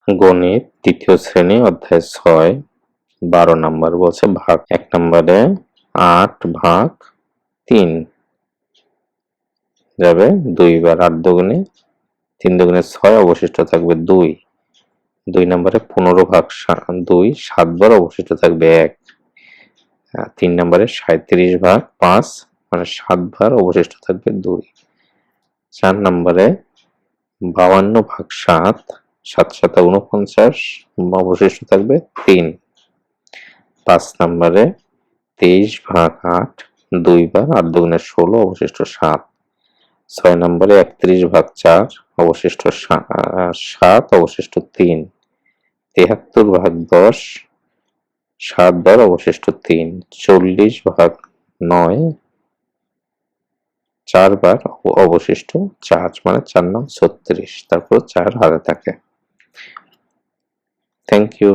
গণিত তৃতীয় শ্রেণী অধ্যায় ৬ 12 নম্বর বলছে ভাগ। 1 নম্বরে 8 ভাগ 3 যাবে 2 বার, 8 দুগুণে 3 দুগুণে 6, অবশিষ্ট থাকবে 2। 2 নম্বরে 15 ভাগ 2 7 বার, অবশিষ্ট থাকবে 1। 3 নম্বরে 37 ভাগ 5 মানে 7 বার, অবশিষ্ট থাকবে 2। 4 নম্বরে 52 ভাগ 7 7 7 49, অবশিষ্ট থাকবে 3। 5 নম্বরে 23 ভাগ 8 2 বার, 8 দুগুণে 16, অবশিষ্ট 7। 6 নম্বরে 31 ভাগ 4 অবশিষ্ট 7, অবশিষ্ট 3। 73 ভাগ 10 7 বার, অবশিষ্ট 3। 40 ভাগ 9 4 বার, অবশিষ্ট 4 মানে 4 9 36, তারপর 4 হাতে থাকে। Thank you.